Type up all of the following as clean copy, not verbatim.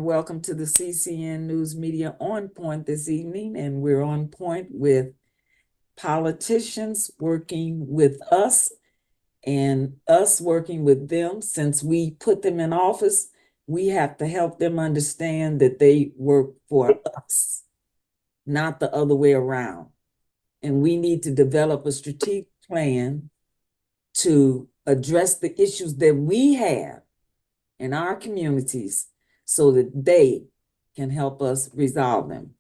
welcome to the CCN News Media On Point this evening, and we're on point with politicians working with us and us working with them. Since we put them in office, we have to help them understand that they work for us, not the other way around. And we need to develop a strategic plan to address the issues that we have in our communities so that they can help us resolve them.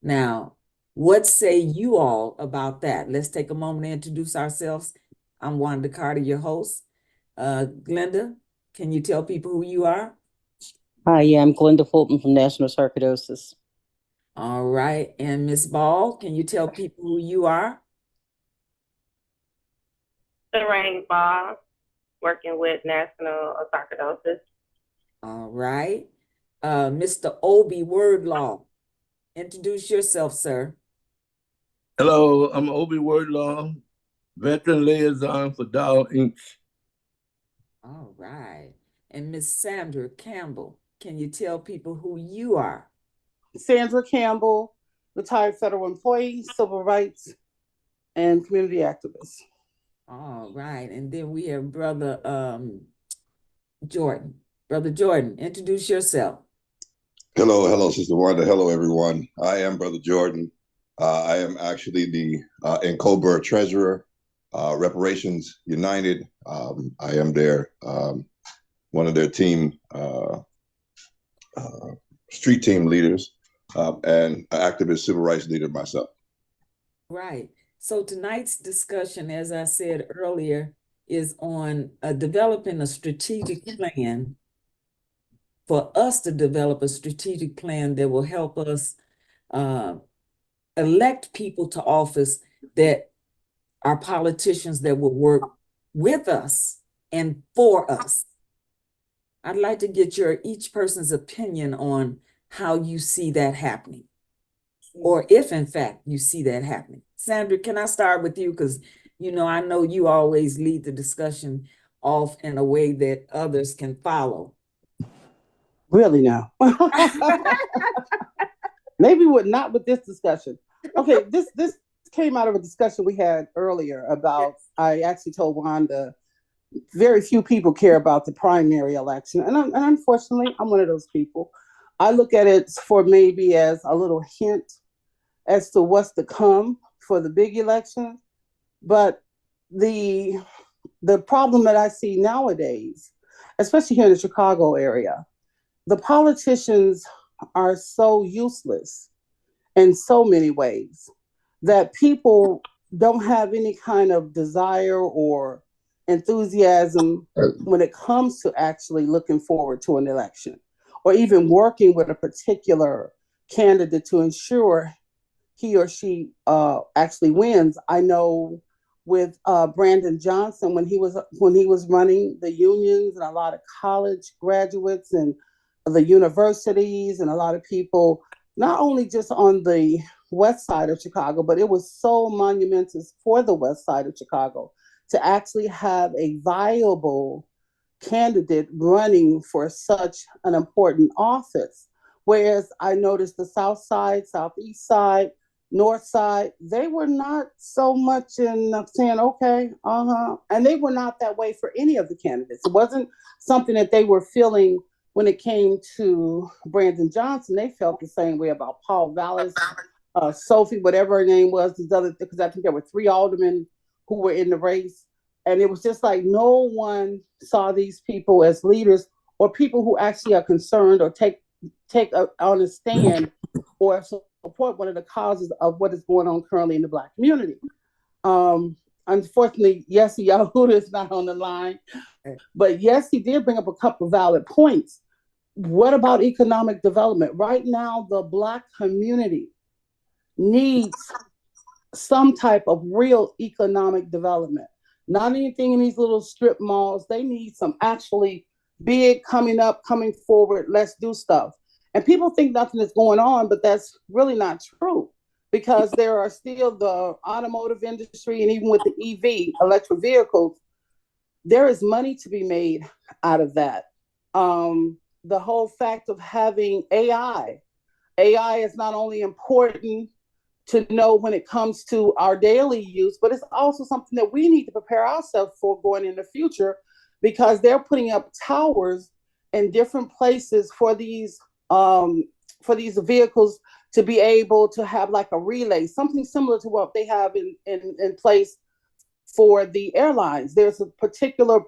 Now, what say you all about that? Let's take a moment to introduce ourselves. I'm Wanda Carter, your host. Glenda, can you tell people who you are? Hi, I'm Glenda Fulton from National Sarcoidosis. All right. And Ms. Ball, can you tell people who you are? Lorraine Ball, working with National Sarcoidosis. All right. Mr. Obi Wordlaw, introduce yourself, sir. Hello, I'm Obi Wordlaw, veteran liaison for Dow Inc. All right. And Miss Sandra Campbell, can you tell people who you are? Sandra Campbell, retired federal employee, civil rights, and community activist. All right. And then we have Brother Jordan. Brother Jordan, introduce yourself. Hello, Sister Wanda. Hello, everyone. I am Brother Jordan. I am actually the NCOBRA treasurer, Reparations United. I am their one of their team, street team leaders, and an activist civil rights leader myself. Right. So tonight's discussion, as I said earlier, is on developing a strategic plan for us to develop a strategic plan that will help us elect people to office that are politicians that will work with us and for us. I'd like to get each person's opinion on how you see that happening, or if in fact you see that happening. Sandra, can I start with you? Because, I know you always lead the discussion off in a way that others can follow. Really now? Maybe not with this discussion. Okay, this came out of a discussion we had earlier about, I actually told Wanda, very few people care about the primary election. And unfortunately, I'm one of those people. I look at it for maybe as a little hint as to what's to come for the big election. But the problem that I see nowadays, especially here in the Chicago area, the politicians are so useless in so many ways that people don't have any kind of desire or enthusiasm when it comes to actually looking forward to an election or even working with a particular candidate to ensure he or she actually wins. I know with Brandon Johnson, when he was running, the unions and a lot of college graduates and the universities and a lot of people, not only just on the west side of Chicago, but it was so monumentous for the west side of Chicago to actually have a viable candidate running for such an important office. Whereas I noticed the south side, southeast side, north side, they were not so much in saying, okay, and they were not that way for any of the candidates. It wasn't something that they were feeling when it came to Brandon Johnson. They felt the same way about Paul Vallis, Sophie, whatever her name was, because I think there were 3 aldermen who were in the race. And it was just like no one saw these people as leaders or people who actually are concerned or take on a stand or support one of the causes of what is going on currently in the Black community. Unfortunately, Yessie Yahuda is not on the line, but yes, he did bring up a couple of valid points. What about economic development? Right now, the Black community needs some type of real economic development. Not anything in these little strip malls. They need some actually big coming forward. Let's do stuff. And people think nothing is going on, but that's really not true, because there are still the automotive industry, and even with the EV, electric vehicles, there is money to be made out of that. the whole fact of having AI. AI is not only important to know when it comes to our daily use, but it's also something that we need to prepare ourselves for going in the future, because they're putting up towers in different places for these vehicles to be able to have like a relay, something similar to what they have in place for the airlines. There's a particular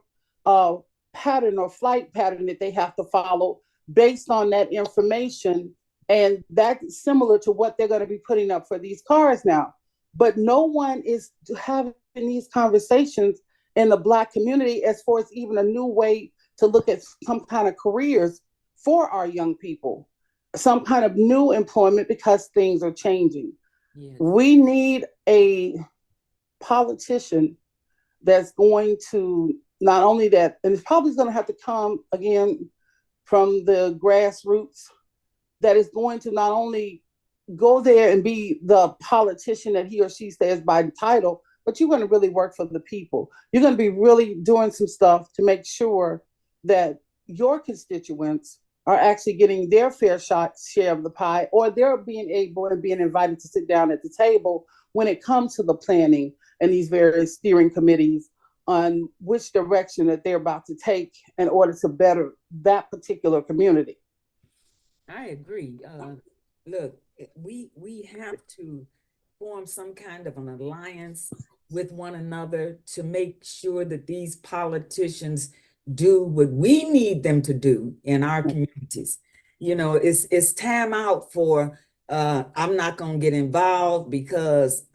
pattern or flight pattern that they have to follow based on that information. And that's similar to what they're going to be putting up for these cars now. But no one is having these conversations in the Black community as far as even a new way to look at some kind of careers for our young people, some kind of new employment, because things are changing. Yes. We need a politician that's going to not only that, and it's probably going to have to come again from the grassroots, that is going to not only go there and be the politician that he or she says by title, but you're going to really work for the people. You're going to be really doing some stuff to make sure that your constituents are actually getting their fair share of the pie, or they're being able and being invited to sit down at the table when it comes to the planning and these various steering committees on which direction that they're about to take in order to better that particular community. I agree. Look, we have to form some kind of an alliance with one another to make sure that these politicians do what we need them to do in our communities. You know, it's time out for I'm not going to get involved because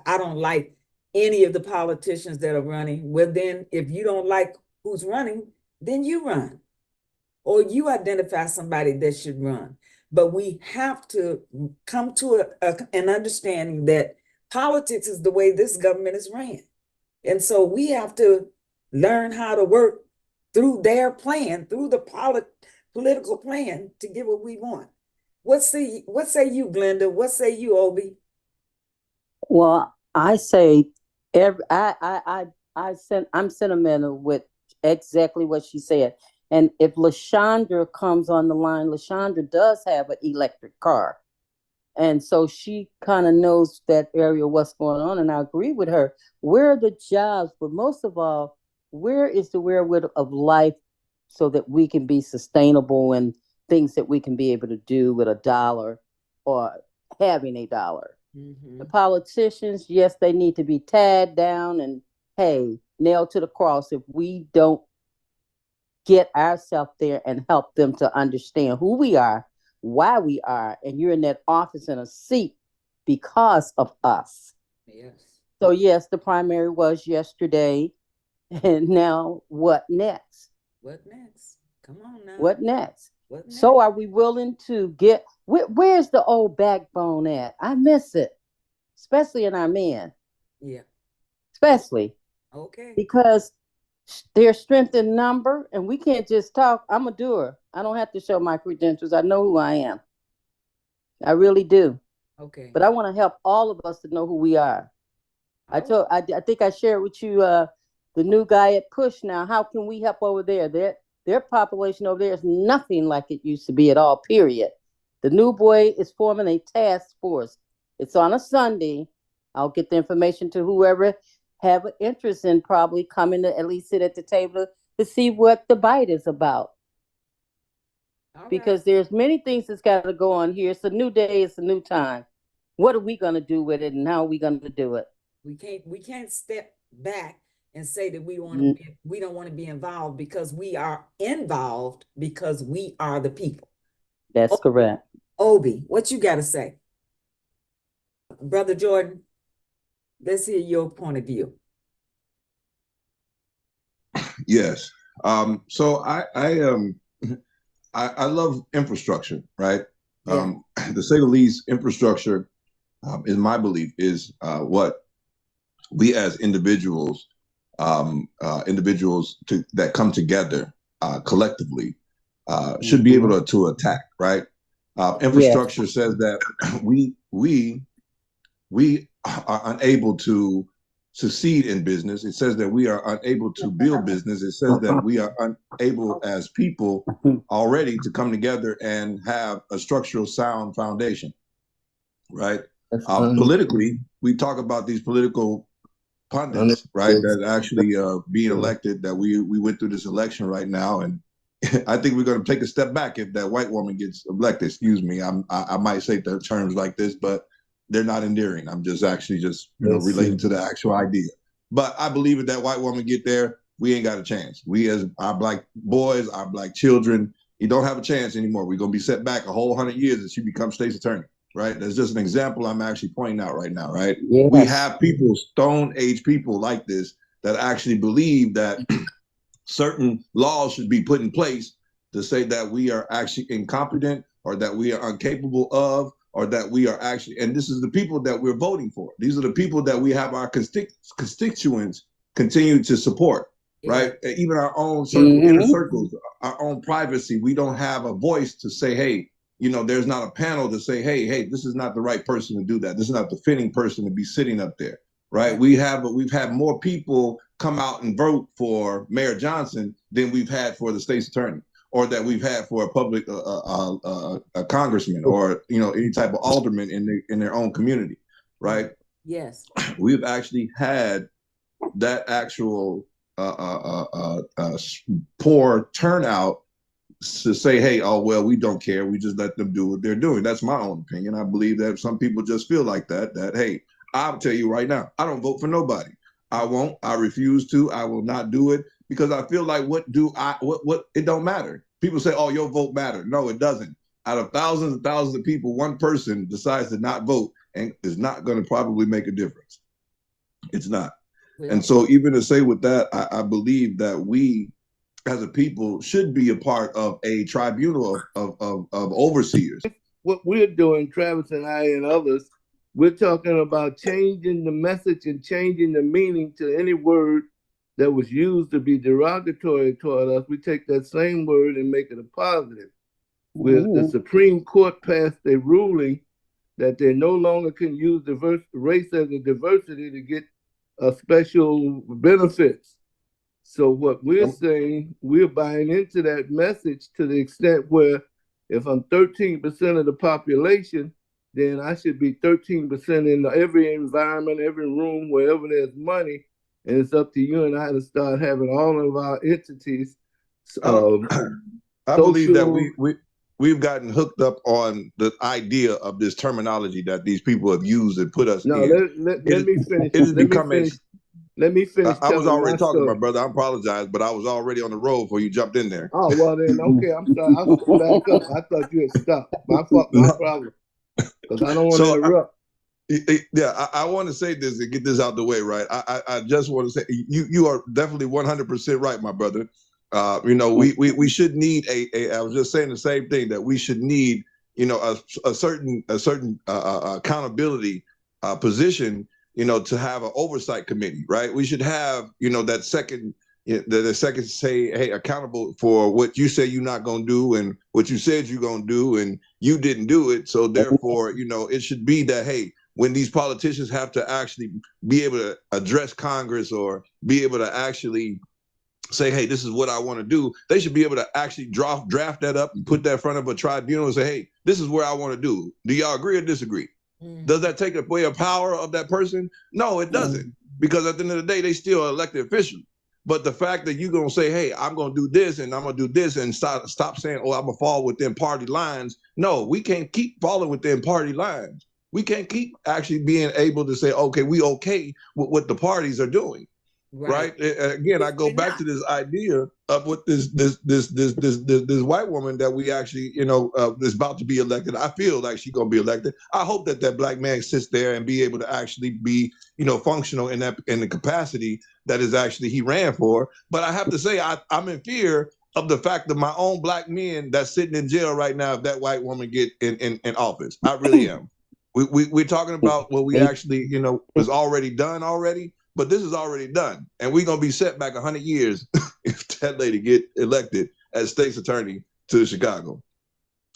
I don't like any of the politicians that are running. Well, then if you don't like who's running, then you run, or you identify somebody that should run. But we have to come to an understanding that politics is the way this government is ran. And so we have to learn how to work through their plan, through the political plan, to get what we want. What say you, Glenda? What say you, Obi? Well, I say I'm sentimental with exactly what she said. And if LaShondra comes on the line, LaShondra does have an electric car. And so she kind of knows that area, what's going on. And I agree with her. Where are the jobs? But most of all, where is the wherewithal of life so that we can be sustainable and things that we can be able to do with a dollar or having a dollar? Mm-hmm. The politicians, yes, they need to be tied down and, hey, nailed to the cross if we don't get ourselves there and help them to understand who we are, why we are, and you're in that office in a seat because of us. Yes. So yes, the primary was yesterday, and now what next? What next? Come on now. What next? What next? So are we willing to get, where's the old backbone at? I miss it, especially in our men. Yeah. Especially. Okay. Because there's strength in number, and we can't just talk. I'm a doer. I don't have to show my credentials. I know who I am. I really do. Okay. But I want to help all of us to know who we are. I think I shared with you the new guy at Push now. How can we help over there? Their population over there is nothing like it used to be at all, period. The new boy is forming a task force. It's on a Sunday. I'll get the information to whoever have an interest in probably coming to at least sit at the table to see what the bite is about. All Because right. there's many things that's got to go on here. It's a new day. It's a new time. What are we going to do with it, and how are we going to do it? We can't step back and say that we don't want to be involved, because we are involved because we are the people. That's correct. Obi, what you got to say? Brother Jordan, let's hear your point of view. Yes. So I love infrastructure, right? Yeah. To say the least, infrastructure, in my belief, is what we as individuals, that come together collectively, should be able to attack, right? Infrastructure says that we are unable to succeed in business. It says that we are unable to build business. It says that we are unable as people already to come together and have a structural sound foundation, right? Politically, we talk about these political pundits, right, that actually being elected, that we went through this election right now. And I think we're going to take a step back if that white woman gets elected. Excuse me, I might say the terms like this, but they're not endearing. I'm just actually relating to the actual idea. But I believe if that white woman get there, we ain't got a chance. We as our black boys, our black children, you don't have a chance anymore. We're going to be set back a whole 100 years as she becomes state's attorney, right? That's just an example I'm actually pointing out right now, right? Yes. We have people, Stone Age people like this, that actually believe that certain laws should be put in place to say that we are actually incompetent or that we are incapable of, or that we are actually, and this is the people that we're voting for. These are the people that we have our constituents continue to support, right? Even our own inner circles, our own privacy. We don't have a voice to say, hey, there's not a panel to say, hey, this is not the right person to do that. This is not the fitting person to be sitting up there, right? We've had more people come out and vote for Mayor Johnson than we've had for the state's attorney, or that we've had for a public a congressman, or any type of alderman in their own community, right? Yes. We've actually had that actual poor turnout to say, hey, oh, well, we don't care. We just let them do what they're doing. That's my own opinion. I believe that some people just feel like that, hey, I'll tell you right now, I don't vote for nobody. I won't. I refuse to. I will not do it, because I feel like what it don't matter. People say, oh, your vote matter. No, it doesn't. Out of thousands and thousands of people, one person decides to not vote and is not going to probably make a difference. It's not. Yeah. And so even to say with that, I believe that we as a people should be a part of a tribunal of overseers. What we're doing, Travis and I and others, we're talking about changing the message and changing the meaning to any word that was used to be derogatory toward us. We take that same word and make it a positive. With the Supreme Court passed a ruling that they no longer can use race as a diversity to get special benefits. So what we're saying, we're buying into that message to the extent where if I'm 13% of the population, then I should be 13% in every environment, every room, wherever there's money. And it's up to you and I to start having all of our entities. I believe that we've gotten hooked up on the idea of this terminology that these people have used and put us in. Let me finish. Let me finish. I was already talking, my brother. I apologize, but I was already on the road before you jumped in there. Oh, well then, okay. I'm sorry. I'll back up. I thought you had stopped. My problem. Because I don't want to interrupt. I want to say this and get this out the way, right? I just want to say you are definitely 100% right, my brother. We should need I was just saying the same thing, that we should need a certain accountability position, to have an oversight committee, right? We should have that second. The second say, hey, accountable for what you say you're not going to do and what you said you're going to do and you didn't do it. So therefore, it should be that, hey, when these politicians have to actually be able to address Congress or be able to actually say, hey, this is what I want to do, they should be able to actually draft that up and put that in front of a tribunal and say, hey, this is what I want to do. Do y'all agree or disagree? Does that take away a power of that person? No, it doesn't. Because at the end of the day, they still are elected officials. But the fact that you're going to say, hey, I'm going to do this and I'm going to do this and stop saying, oh, I'm going to fall within party lines. No, we can't keep falling within party lines. We can't keep actually being able to say, okay, we okay with what the parties are doing. Right? Again, I go back to this idea of what this white woman that we actually, is about to be elected. I feel like she's going to be elected. I hope that black man sits there and be able to actually be, functional in the capacity that is actually he ran for. But I have to say, I'm in fear of the fact that my own black men that's sitting in jail right now, if that white woman get in office. I really am. We're talking about what we actually, was already done already. But this is already done, and we're gonna be set back 100 years if that lady get elected as state's attorney to Chicago.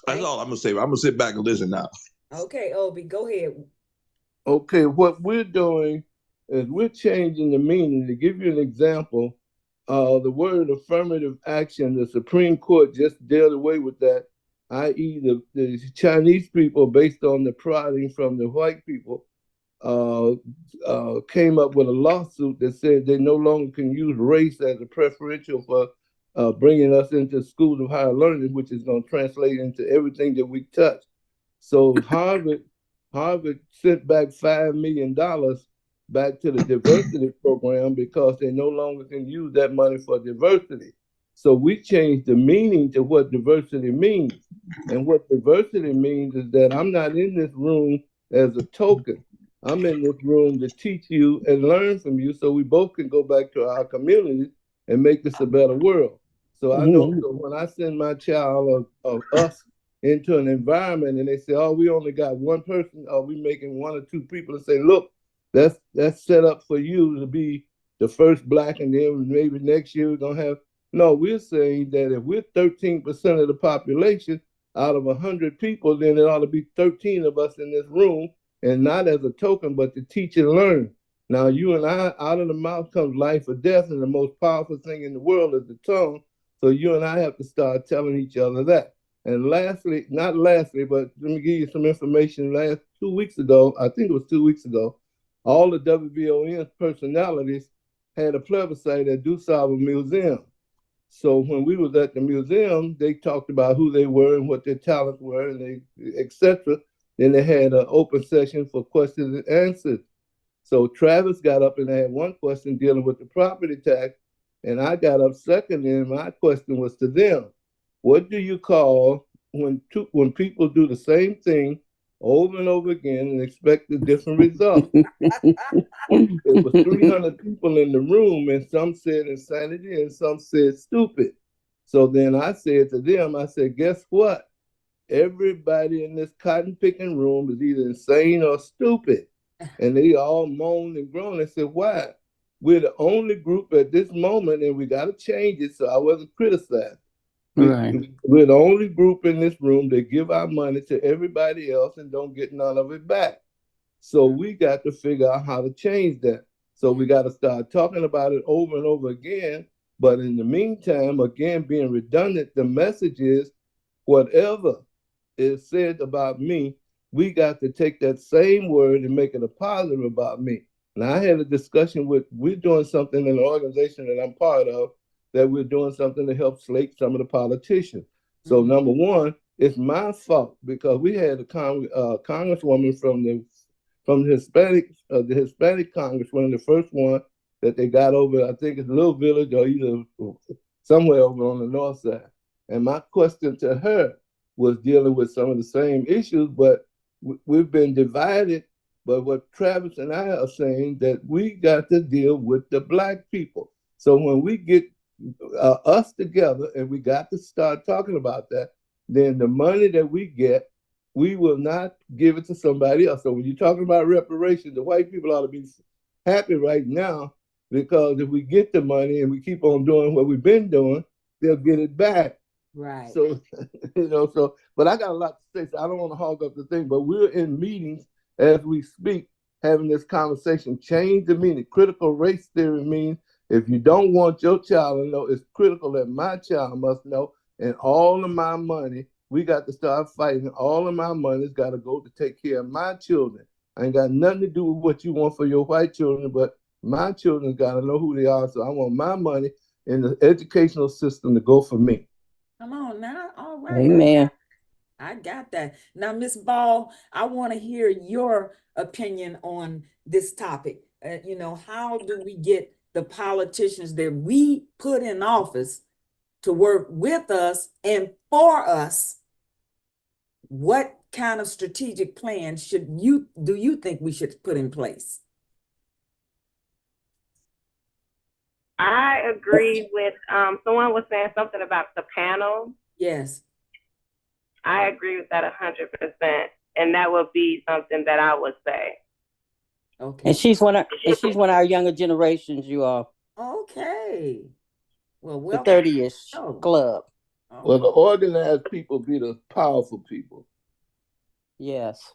That's all I'm gonna say. I'm gonna sit back and listen now. Okay, Obi, go ahead. Okay, what we're doing is we're changing the meaning. To give you an example, the word affirmative action, the Supreme Court just dealt away with that, i.e. the Chinese people, based on the prodding from the white people, came up with a lawsuit that said they no longer can use race as a preferential for bringing us into schools of higher learning, which is going to translate into everything that we touch. So Harvard sent back $5 million back to the diversity program because they no longer can use that money for diversity. So we changed the meaning to what diversity means. And what diversity means is that I'm not in this room as a token. I'm in this room to teach you and learn from you so we both can go back to our communities and make this a better world. So I know so when I send my child of us into an environment and they say, oh, we only got one person, or we making one or two people, and say, look, that's set up for you to be the first Black, and then maybe next year we're gonna have. No, we're saying that if we're 13% of the population out of 100 people, then it ought to be 13 of us in this room, and not as a token, but to teach and learn. Now, you and I, out of the mouth comes life or death, and the most powerful thing in the world is the tongue. So you and I have to start telling each other that. And lastly, not lastly, but let me give you some information. Last 2 weeks ago, I think it was 2 weeks ago, all the WVON personalities had a plebiscite at DuSable Museum. So when we was at the museum, they talked about who they were and what their talents were, and they etc. Then they had an open session for questions and answers. So Travis got up and had one question dealing with the property tax, and I got up second, and my question was to them: what do you call when people do the same thing over and over again and expect a different result? It was 300 people in the room, and some said insanity and some said stupid. So then I said to them, I said, guess what? Everybody in this cotton picking room is either insane or stupid. And they all moaned and groaned and said, why? We're the only group at this moment, and we got to change it, so I wasn't criticized. Right. We're the only group in this room that give our money to everybody else and don't get none of it back. So we got to figure out how to change that. So we got to start talking about it over and over again. But in the meantime, again, being redundant, the message is whatever is said about me, we got to take that same word and make it a positive about me. And I had a discussion we're doing something in the organization that I'm part of, that we're doing something to help slate some of the politicians. So number one, it's my fault because we had a congresswoman from the Hispanic congresswoman, the first one that they got over, I think it's Little Village or either somewhere over on the north side. And my question to her was dealing with some of the same issues, but we've been divided. But what Travis and I are saying, that we got to deal with the Black people. So when we get us together and we got to start talking about that, then the money that we get, we will not give it to somebody else. So when you're talking about reparations, the white people ought to be happy right now, because if we get the money and we keep on doing what we've been doing, they'll get it back. Right. So, but I got a lot to say, so I don't want to hog up the thing, but we're in meetings as we speak, having this conversation. Change the meaning. Critical race theory means if you don't want your child to know, it's critical that my child must know, and all of my money, we got to start fighting. All of my money's got to go to take care of my children. I ain't got nothing to do with what you want for your white children, but my children got to know who they are. So I want my money in the educational system to go for me. Come on now. All right. Amen. I got that. Now, Ms. Ball, I want to hear your opinion on this topic. How do we get the politicians that we put in office to work with us and for us? What kind of strategic plan do you think we should put in place? I agree with someone was saying something about the panel. Yes. I agree with that 100%, and that would be something that I would say. Okay. And she's one of our younger generations, you all. Okay. Well, The 30-ish club. Oh. Well, the organized people be the powerful people. Yes.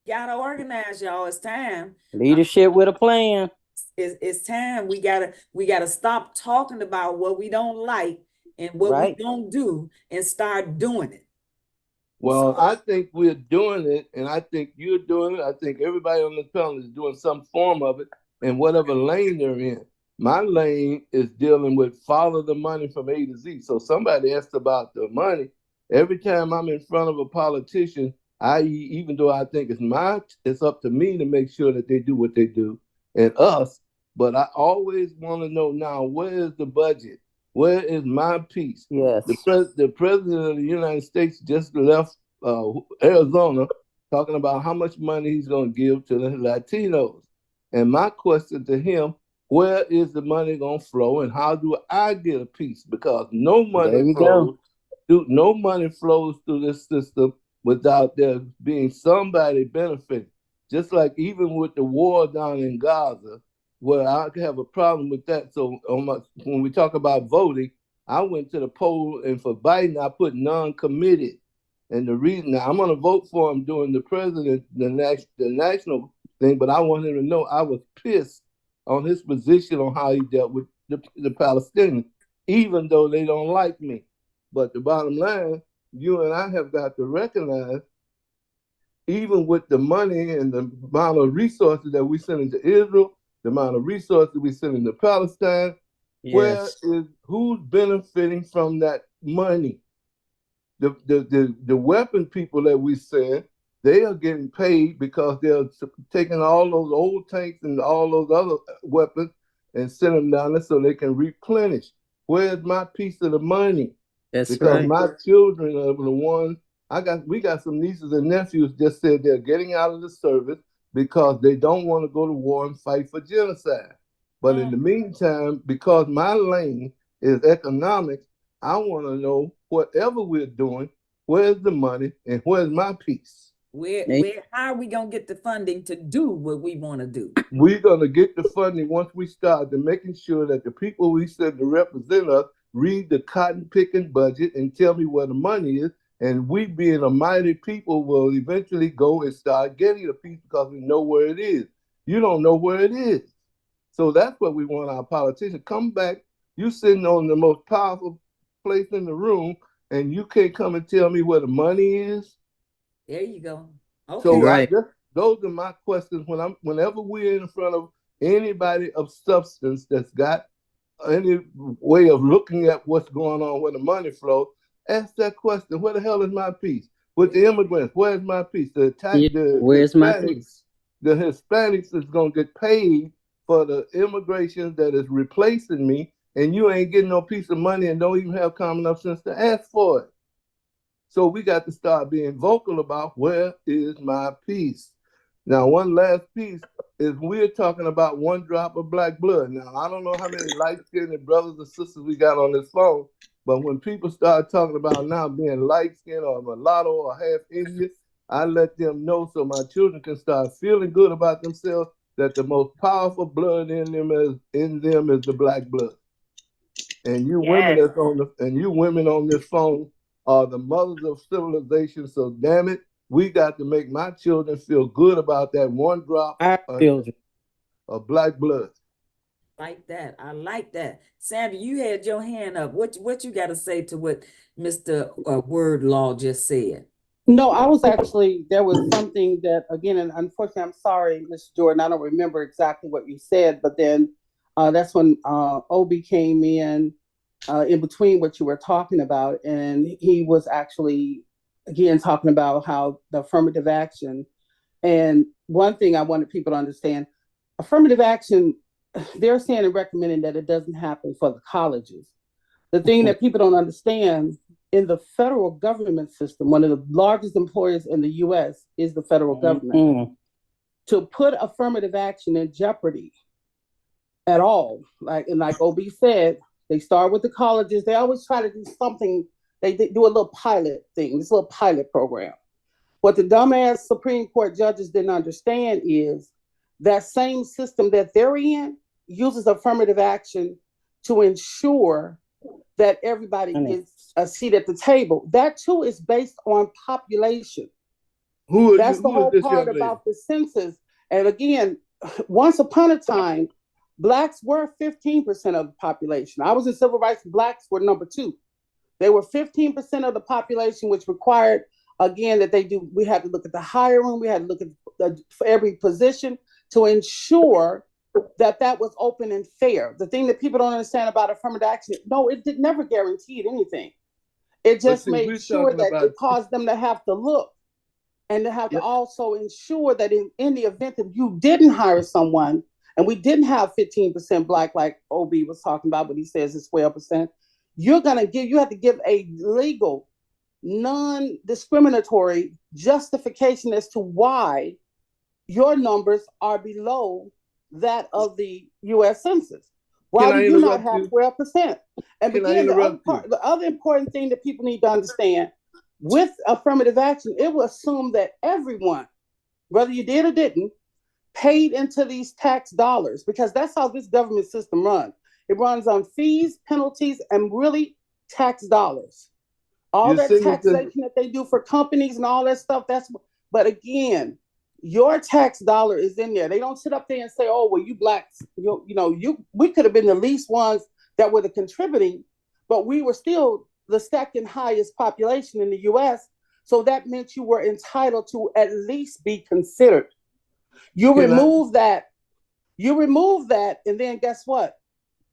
gotta organize, y'all. It's time. Leadership with a plan. It's time. We gotta stop talking about what we don't like and what we Right. don't do and start doing it. Well, I think we're doing it, and I think you're doing it. I think everybody on this panel is doing some form of it in whatever lane they're in. My lane is dealing with follow the money from A to Z. So somebody asked about the money. Every time I'm in front of a politician, i.e., even though I think it's up to me to make sure that they do what they do and us, but I always want to know now, where is the budget? Where is my piece? Yes. The president of the United States just left Arizona talking about how much money he's going to give to the Latinos. And my question to him, where is the money going to flow and how do I get a piece? Because no money flows through this system without there being somebody benefiting. Just like even with the war down in Gaza, where I have a problem with that. So when we talk about voting, I went to the poll, and for Biden, I put non-committed. And the reason I'm going to vote for him during the national thing, but I want him to know I was pissed on his position on how he dealt with the Palestinians, even though they don't like me. But the bottom line, you and I have got to recognize, even with the money and the amount of resources that we send into Israel, the amount of resources we send into Palestine, who's benefiting from that money? The weapon people that we send, they are getting paid because they're taking all those old tanks and all those other weapons and send them down there so they can replenish. Where's my piece of the money? That's because right. my children are the ones we got some nieces and nephews just said they're getting out of the service because they don't want to go to war and fight for genocide. But in the meantime, because my lane is economics, I want to know whatever we're doing, where's the money and where's my piece? How are we gonna get the funding to do what we want to do? We're gonna get the funding once we start to making sure that the people we send to represent us read the cotton picking budget and tell me where the money is. And we, being a mighty people, will eventually go and start getting a piece because we know where it is. You don't know where it is. So that's what we want our politicians. Come back, you sitting on the most powerful place in the room, and you can't come and tell me where the money is. There you go. Okay. So those are my questions whenever we're in front of anybody of substance that's got any way of looking at what's going on where the money flows. Ask that question: where the hell is my piece? With the immigrants, where's my piece? Where's my piece? The Hispanics is gonna get paid for the immigration that is replacing me, and you ain't getting no piece of money and don't even have common enough sense to ask for it. So we got to start being vocal about where is my piece. Now, one last piece is we're talking about one drop of black blood. Now, I don't know how many light-skinned brothers and sisters we got on this phone, but when people start talking about now being light-skinned or mulatto or half Indian, I let them know so my children can start feeling good about themselves, that the most powerful blood in them is the black blood. And you women on this phone are the mothers of civilization. So damn it, we got to make my children feel good about that one drop of black blood. Like that. I like that. Sandra, you had your hand up. What you got to say to what Mr. Wordlaw just said? No, there was something that, again, and unfortunately, I'm sorry, Mr. Jordan, I don't remember exactly what you said, but then that's when Obi came in between what you were talking about, and he was actually, again, talking about how the affirmative action. And one thing I wanted people to understand, affirmative action, they're saying and recommending that it doesn't happen for the colleges. The thing that people don't understand, in the federal government system, one of the largest employers in the U.S. is the federal government. To put affirmative action in jeopardy at all, like Obi said, they start with the colleges. They always try to do something. They do a little pilot thing, this little pilot program. What the dumbass Supreme Court judges didn't understand is that same system that they're in uses affirmative action to ensure that everybody gets a seat at the table. That too is based on population. That's the Who is whole this part young lady? about the census. And again, once upon a time, blacks were 15% of the population. I was in civil rights, blacks were number two. They were 15% of the population, which required, again, that we had to look at the hiring, we had to look at for every position to ensure that that was open and fair. The thing that people don't understand about affirmative action, no, it did never guaranteed anything. It But just see, made we're sure talking that about it caused them to have to look and to have to also ensure that in the event that you didn't hire someone, and we didn't have 15% black like OB was talking about, but he says it's 12%, you have to give a legal, non-discriminatory justification as to why your numbers are below that of the US Census. Why can do I you not interrupt have you? 12%? And Can I again, interrupt you? the other important thing that people need to understand with affirmative action, it will assume that everyone, whether you did or didn't, paid into these tax dollars, because that's how this government system runs. It runs on fees, penalties, and really tax dollars. All You're that singing to taxation that they do for companies and all that stuff, but again, your tax dollar is in there. They don't sit up there and say, oh, well, you blacks, we could have been the least ones that were the contributing, but we were still the second highest population in the US. So that meant you were entitled to at least be considered. You can I remove that, and then guess what?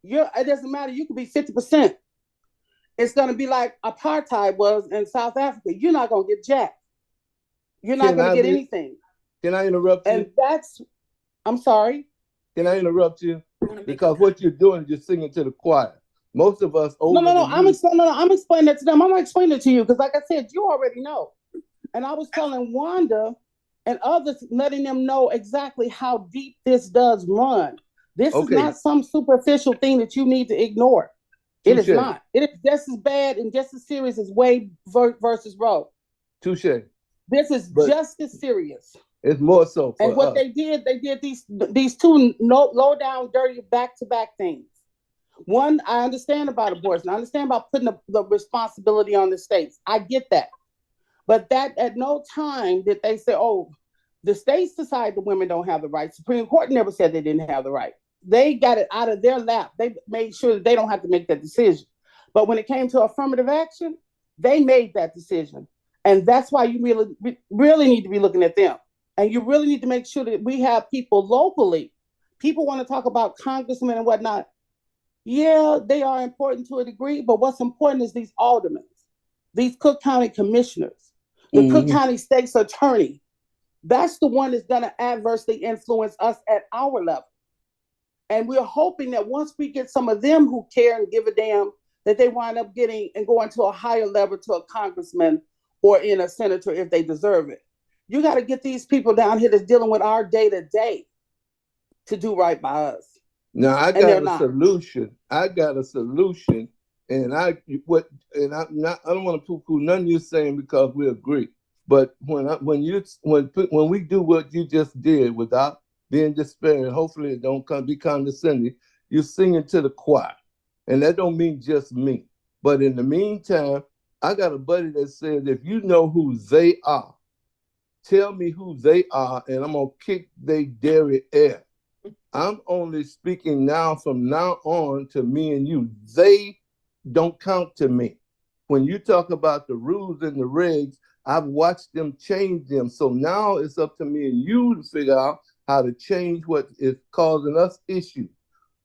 It doesn't matter. You could be 50%. It's going to be like apartheid was in South Africa. You're not going to get jack. You're not can going to I get be anything. can I interrupt And you? I'm sorry. Can I interrupt you? Because what you're doing is you're singing to the choir. Most of us No, older no, no. than you. I'm explaining that to them. I'm not explaining it to you because, like I said, you already know. And I was telling Wanda and others, letting them know exactly how deep this does run. This is Okay, not some superficial thing that you need to ignore. It is touche, not. It is just as bad and just as serious as Wade versus Roe. touche. This is But just as serious. it's more so And for what us. they did these two low down, dirty back to back things. One, I understand about abortion. I understand about putting the responsibility on the states. I get that. But that at no time did they say, oh, the states decide the women don't have the right. Supreme Court never said they didn't have the right. They got it out of their lap. They made sure that they don't have to make that decision. But when it came to affirmative action, they made that decision. And that's why you really need to be looking at them. And you really need to make sure that we have people locally. People want to talk about congressmen and whatnot. Yeah, they are important to a degree, but what's important is these aldermen, these Cook County commissioners, the Cook Mhm. County State's attorney. That's the one that's going to adversely influence us at our level. And we're hoping that once we get some of them who care and give a damn, that they wind up getting and going to a higher level, to a congressman or in a senator if they deserve it. You got to get these people down here that's dealing with our day to day to do right by us. Now I And got they're a not. solution. I got a solution, and I'm not. I don't want to poo-poo none you're saying because we agree. But when we do what you just did without being despairing, hopefully it don't be condescending. You're singing to the choir, and that don't mean just me. But in the meantime, I got a buddy that says if you know who they are, tell me who they are, and I'm gonna kick they dairy ass. I'm only speaking now from now on to me and you. They don't count to me. When you talk about the rules and the regs, I've watched them change them. So now it's up to me and you to figure out how to change what is causing us issues.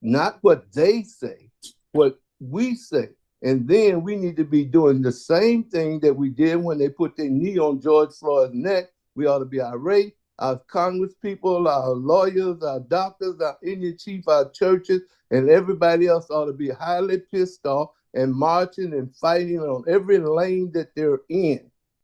Not what they say, what we say. And then we need to be doing the same thing that we did when they put their knee on George Floyd's neck. We ought to be irate. Our Congress people, our lawyers, our doctors, our Indian chief, our churches, and everybody else ought to be highly pissed off and marching and fighting on every lane that they're in.